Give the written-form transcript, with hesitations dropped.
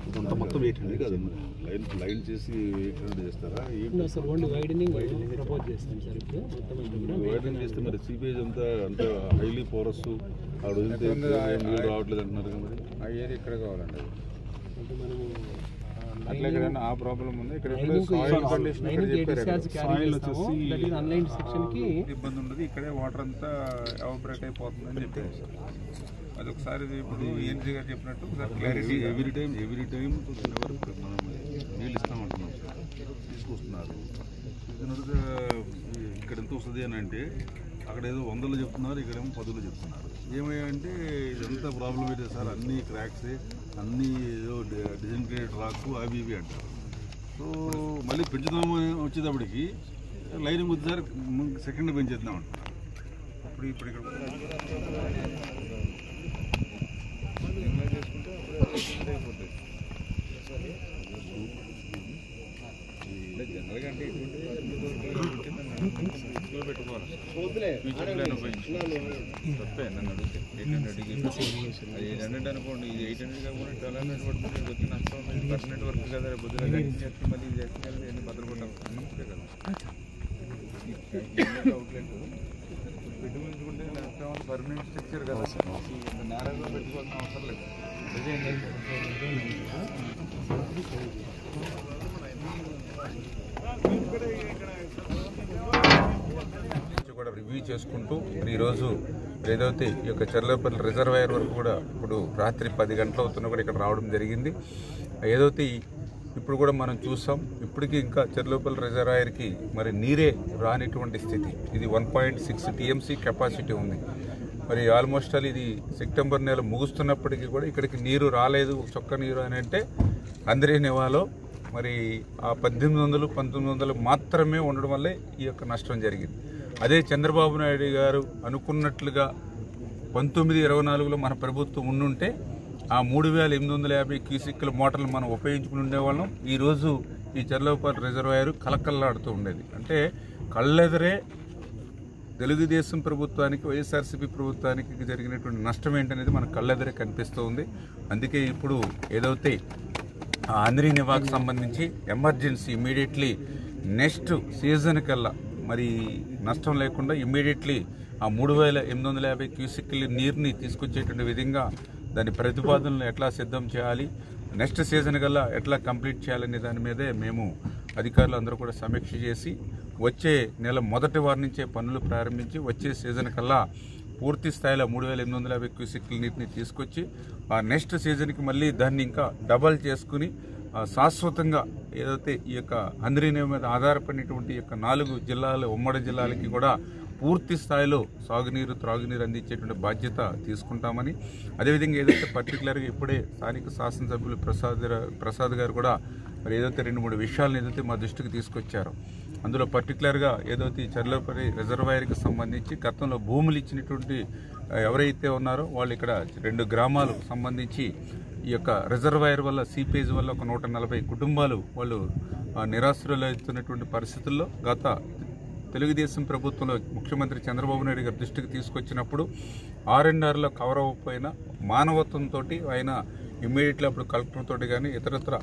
ఇదంతా మొత్తం 800 కాదు, లైన్ చేసి 800 చేస్తారా? సార్ ఓన్లీ వైడనింగ్ ప్రపోజ్ చేస్తాం సార్. ఇప్పుడు మొత్తం వైడనింగ్ చేస్తే మరి సీపేజ్ అంతా హైలీ పోరస్ ఆ రోజు నీళ్ళు రావట్లేదు అంటున్నారు. మరి ఆ ఏరియా ఇక్కడ కావాలండి. అంటే మనము అట్లా ఎక్కడైనా ఆ ప్రాబ్లం ఉంది. ఇక్కడ అన్లైన్ సెక్షన్ కి ఇబ్బంది ఉండదు. ఇక్కడే వాటర్ అంతా ఎవాపరేట్ అయిపోతుందని చెప్పేసి అది ఒకసారి ఇప్పుడు ఏఎన్జీ గారు చెప్పినట్టు క్లారిటీ. ఎవ్రీ టైం మనం నీళ్ళు ఇస్తామంటున్నాం సార్, తీసుకొస్తున్నారు. ఇక్కడ ఎంత వస్తుంది అని అంటే అక్కడ ఏదో 100లో చెప్తున్నారు, ఇక్కడేమో 10లో చెప్తున్నారు. ఏమయ్యంటే ఇదంతా ప్రాబ్లం అయితే సార్, అన్ని క్రాక్సే, అన్నీ ఏదో డిజైన్క్రియేట్ రాకు అవి ఇవి అంటారు. సో మళ్ళీ పెంచుదాము వచ్చేటప్పటికి లైనింగ్ వద్దు సార్, సెకండ్ పెంచేద్దాం అంటున్నారు. ఇప్పుడు ఇక్కడ జనరల్గా అంటే ఇటువంటి పెట్టుకోవాలి. ఫ్యూచర్ ప్లాన్ ఉపయోగించుకోవాలి. తప్పే నన్ను అడిగితే 800 అనుకోండి. ఇది 800 కాకుండా 1200 పడుతుంది. వచ్చి నష్టం పర్మనెంట్ వర్క్ కదా, రేపు పొద్దున చేస్తే మళ్ళీ ఇది చేస్తే కదా ఎన్ని భద్రపడ్డాం అన్నప్పుడే కదా అవుట్లెట్ పెట్టుకుంటే నష్టం పర్మనెంట్ స్ట్రక్చర్ కదా. నేరగా పెట్టుకోవాల్సిన అవసరం లేదు. కూడా రివ్యూ చేసుకుంటూ ఈరోజు ఏదైతే ఈ యొక్క చర్లపల్లి రిజర్వాయర్ వరకు కూడా ఇప్పుడు రాత్రి 10 గంటలు అవుతున్నా కూడా ఇక్కడ రావడం జరిగింది. ఏదైతే ఇప్పుడు కూడా మనం చూసాం, ఇప్పటికీ ఇంకా చర్లపల్లి రిజర్వాయర్కి మరి నీరే రానిటువంటి స్థితి. ఇది 1.6 TMC కెపాసిటీ ఉంది. మరి ఆల్మోస్ట్ ఆల్ ఇది సెప్టెంబర్ నెల ముగుస్తున్నప్పటికీ కూడా ఇక్కడికి నీరు రాలేదు. చొక్క నీరు అని అంటే అందరినేవాలో మరి ఆ 1800, 1900 మాత్రమే ఉండడం వల్లే ఈ యొక్క నష్టం జరిగింది. అదే చంద్రబాబు నాయుడు గారు అనుకున్నట్లుగా 1924లో మన ప్రభుత్వం ఉండుంటే ఆ 3850 క్యూసెక్కుల మోటార్లు మనం ఉపయోగించుకుని ఉండేవాళ్ళం. ఈరోజు ఈ చర్లపల్లి రిజర్వాయర్ కలకల్లాడుతూ ఉండేది. అంటే కళ్ళెదరే తెలుగుదేశం ప్రభుత్వానికి, వైఎస్ఆర్సీపీ ప్రభుత్వానికి జరిగినటువంటి నష్టం ఏంటనేది మన కళ్ళెదరే కనిపిస్తూ ఉంది. అందుకే ఇప్పుడు ఏదైతే ఆంధ్రీ నివాకు సంబంధించి ఎమర్జెన్సీ ఇమ్మీడియట్లీ నెక్స్ట్ సీజన్ కల్లా మరి నష్టం లేకుండా ఇమ్మీడియట్లీ ఆ 3850 క్యూసెక్కుల నీరుని తీసుకొచ్చేటువంటి విధంగా దాని ప్రతిపాదనలు ఎట్లా సిద్ధం చేయాలి, నెక్స్ట్ సీజన్ కల్లా ఎట్లా కంప్లీట్ చేయాలనే దాని మీదే మేము అధికారులు అందరూ కూడా సమీక్ష చేసి వచ్చే నెల మొదటి వారం నుంచే పనులు ప్రారంభించి వచ్చే సీజన్ కల్లా పూర్తి స్థాయిలో 3850 క్యూసెక్కుల నీటిని తీసుకొచ్చి ఆ నెక్స్ట్ సీజన్కి మళ్ళీ దాన్ని ఇంకా డబల్ చేసుకుని శాశ్వతంగా ఏదైతే ఈ యొక్క ఆంధ్రీని మీద ఆధారపడినటువంటి యొక్క 4 జిల్లాలు, ఉమ్మడి జిల్లాలకి కూడా పూర్తి స్థాయిలో సాగునీరు, త్రాగునీరు అందించేటువంటి బాధ్యత తీసుకుంటామని, అదేవిధంగా ఏదైతే పర్టికులర్గా ఇప్పుడే స్థానిక శాసనసభ్యులు ప్రసాద్ గారు కూడా మరి ఏదైతే 2-3 విషయాలను ఏదైతే మా దృష్టికి తీసుకొచ్చారో అందులో పర్టికులర్గా ఏదైతే చర్లపల్లి రిజర్వాయర్కి సంబంధించి గతంలో భూములు ఇచ్చినటువంటి ఎవరైతే ఉన్నారో వాళ్ళు ఇక్కడ 2 గ్రామాలకు సంబంధించి ఈ యొక్క రిజర్వాయర్ వల్ల, సీపేజ్ వల్ల ఒక 140 కుటుంబాలు వాళ్ళు నిరాశ్రయులవుతున్నటువంటి పరిస్థితుల్లో గత తెలుగుదేశం ప్రభుత్వంలో ముఖ్యమంత్రి చంద్రబాబు నాయుడు గారి దృష్టికి తీసుకొచ్చినప్పుడు R&Rలో కవర్ అవ్వకపోయినా మానవత్వంతో ఆయన ఇమ్మీడియట్లీ అప్పుడు కలెక్టర్ తోటి కానీ ఇతరత్ర